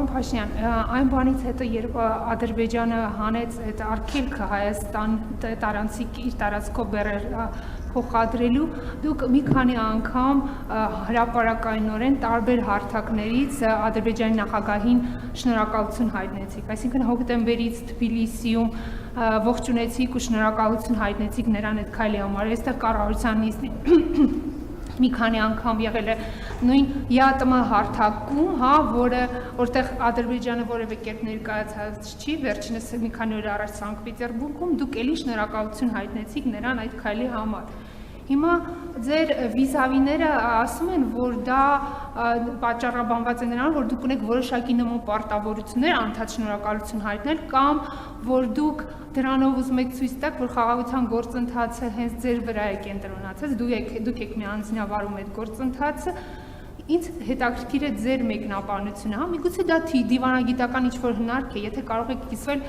Պարոն Փաշինյան, այն բանից հետո, երբ Ադրբեջանը հանեց այդ արգելքը Հայաստան տարանցիկ իր տարածքով բեռեր փոխադրելու, դուք մի քանի անգամ հրապարակայնորեն տարբեր հարթակներից Ադրբեջանի նախագահին շնորհակալություն հայտնեցիք, այսինքն հոկտեմբերից Թբիլիսիում ողջունեցիք ու շնորհակալություն հայտնեցիք նրան այդ քայլի համար, այստեղ կառավարության նիստին մի քանի անգամ եղել է նույն ԵԱՏՄ հարթակում, որտեղ Ադրբեջանը որևէ կերպ ներկայացած չի, վերջինս մի քանի օր առաջ Սանկտ Պետերբուրգում դուք էլի շնորհակալություն հայտնեցիք նրան այդ քայլի համար։ Հիմա ձեր վիզավիները ասում են, որ դա պատճառաբանված է նրան, որ դուք ունեք որոշակի նման պարտավորություններ անդադ շնորհակալություն հայտնել, կամ որ դուք դրանով ուզում եք ցույց տաք, որ խաղաղության գործընթացը հենց ձեր վրա է կենտրոնացած, դուք եք միանձնյավարում այդ գործընթացը։ Ինձ հետաքրքիր է ձեր մեկնաբանությունը, միգուցե դա դիվանագիտական ինչ-որ հնարք է, եթե կարող եք կիսվել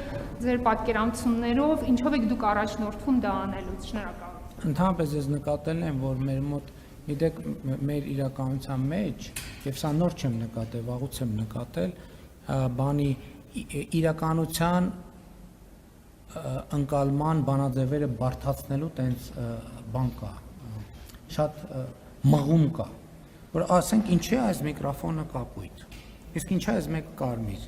ձեր պատկերացումներով, ինչով եք դուք առաջնորդվում դա անելուց, շնորհակալ։ Ընդհանրապես ես նկատել եմ, որ մեր մոտ, գիտեք, մեր իրականության մեջ, եւ սա նոր չեմ նկատել, վաղուց եմ նկատել, բանի իրականության ընկալման բանաձևերը բարդացնելու տենց բան կա, շատ մղում կա, որ ասենք ինչի է այս միկրոֆոնը կապույտ, իսկ ինչի է այս մեկը կարմիր,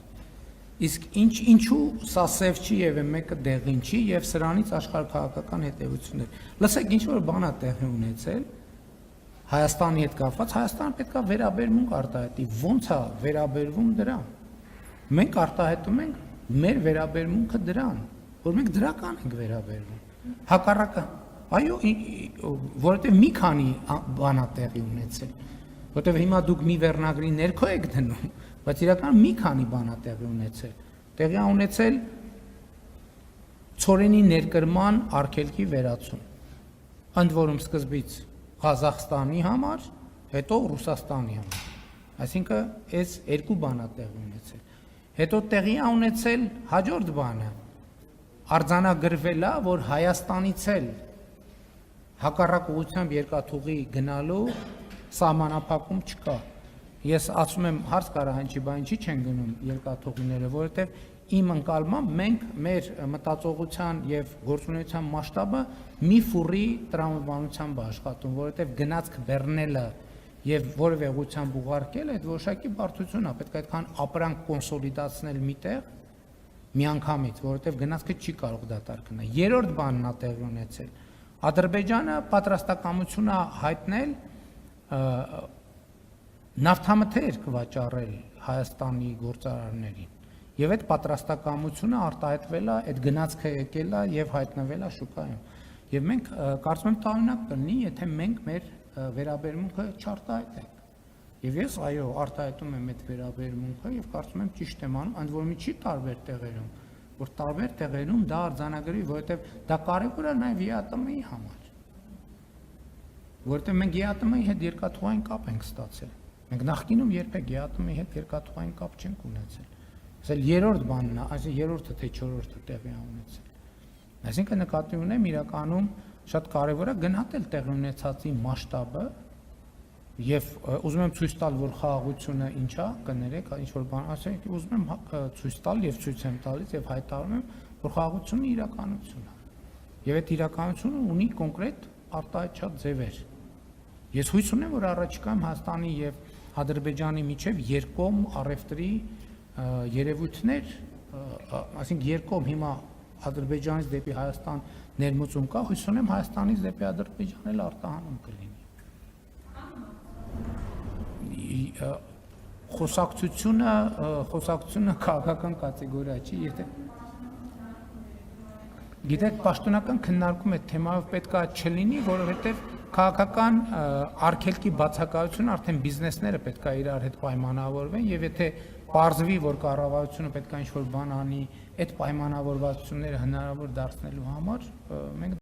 իսկ ինչու սա սև չի եւ մեկը դեղին չի եւ սրանից աշխարհաքաղաքական հետեւություններ։ Լսեք, ինչ որ բան է տեղի ունեցել Հայաստանի հետ կապված, Հայաստանը պետք է վերաբերմունք արտահայտի, ո՞նց է վերաբերվում դրան։ Մենք արտահայտում ենք մեր վերաբերմունքը դրան, որ մենք դրական ենք վերաբերվում։ Հակառակը, այո, որովհետեւ մի քանի բան է տեղի ունեցել, որովհետեւ հիմա դուք մի վերնագրի ներքո եք դնում, բայց իրականում մի քանի բան է տեղի ունեցել։ Տեղի է ունեցել ցորենի ներկրման արգելքի վերացում։ Ընդ որում սկզբից Ղազախստանի համար, հետո Ռուսաստանի համար։ Այսինքն այս երկու բան է տեղի ունեցել։ Հետո տեղի է ունեցել հաջորդ բանը։ Արձանագրվել է, որ Հայաստանից էլ հակառակ ուղղությամբ երկաթուղի գնալու սահմանափակում չկա։ Ես ասում եմ հարց կարա հնչի, բա ինչի չեն գնում երկաթուղիները, որովհետև իմ ընկալմամբ մենք մեր մտածողության եւ գործունեության մասշտաբը մի ֆուրի տրամաբանությամբ աշխատում, որովհետև գնացք բեռնելը եւ որևէ ուղղությամբ ուղարկելը այդ որոշակի բարդություն է, պետք է այդքան ապրանք կոնսոլիդացնել միտեղ միանգամից, որովհետև գնացքը չի կարող դատարկ գնալ։ Երրորդ բանն է տեղի ունեցել։ Ադրբեջանը պատրաստակամություն է հայտնել նավթամթերք վաճառել Հայաստանի գործարարներին եւ այդ պատրաստակամությունը արտահայտվել է, այդ գնացքը եկել է եւ հայտնվել է շուկայում։ Եվ մենք կարծում եմ տարօրինակ կլինի, եթե մենք մեր վերաբերմունքը չարտահայտենք։ Եվ ես այո, արտահայտում եմ այդ վերաբերմունքը եւ կարծում եմ ճիշտ եմ անում, ընդ որում չի տարբեր տեղերում, որ տարբեր տեղերում դա արձանագրի, որովհետեւ դա կարեւոր է նաեւ ԵԱՏՄ-ի համար։ Որովհետեւ մենք ԵԱՏՄ-ի հետ երկաթուղային կապ ենք ստացել։ Մենք նախկինում երբեք ԵԱՏՄ-ի հետ երկաթուղային կապ չենք ունեցել։ Ասել երրորդ բանն է, այսինքն երրորդը թե չորրորդը տեղի է ունեցել։ Այսինքն նկատի ունեմ իրականում շատ կարևոր է գնահատել տեղի ունեցածի մասշտաբը եւ ուզում եմ ցույց տալ, որ խաղաղությունը ինչ է, կներեք, ինչ որ բան ասենք, ուզում եմ ցույց տալ եւ ցույց եմ տալիս եւ հայտարարում եմ, որ խաղաղությունը իրականություն է։ Եվ այդ իրականությունը ունի կոնկրետ արտահայտչած ձևեր։ Ես հույս ունեմ, որ առաջիկայում Հայաստանի եւ Ադրբեջանի միջև երկկողմ առևտրի երևույթներ, այսինքն երկկողմ հիմա Ադրբեջանից դեպի Հայաստան ներմուծում կա, հույս ունեմ Հայաստանից դեպի Ադրբեջան էլ արտահանում կլինի։ Խոսակցությունը քաղաքական կատեգորիա չի, եթե գիտեք, պաշտոնական քննարկում այդ թեմայով պետք է չլինի, որովհետև քաղաքական արգելքի բացակայությունը արդեն բիզնեսները պետք է իրար հետ պայմանավորվեն եւ եթե պարզվի, որ կառավարությունը պետք է ինչ-որ բան անի այդ պայմանավորվածությունները հնարավոր դարձնելու համար, մենք